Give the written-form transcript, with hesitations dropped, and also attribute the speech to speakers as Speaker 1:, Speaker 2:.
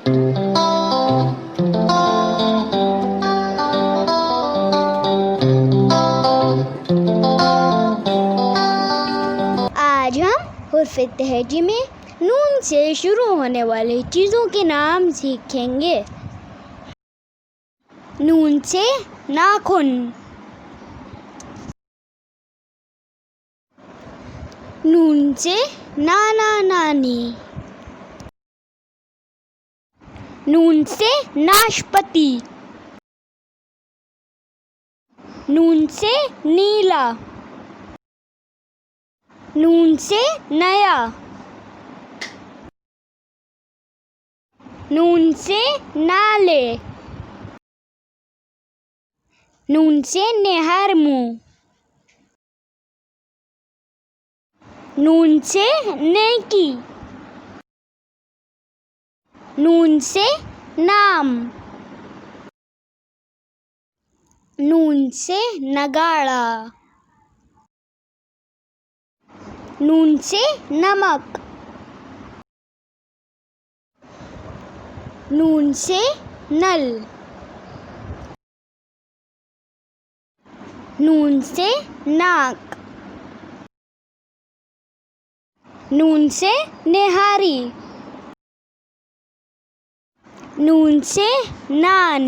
Speaker 1: आज हम हुर्फ़े तहजी में नून से शुरू होने वाली चीज़ों के नाम सीखेंगे। नून से नाखून, नून से नाना नानी, नून से नाशपाती, नून से नीला, नून से नया, नून से नाले, नून से नेहरमू, नून से नेकी, नून से नाम, नून से नगाड़ा, नून से नमक, नून से नल, नून से नाक, नून से नेहारी, नून से नान।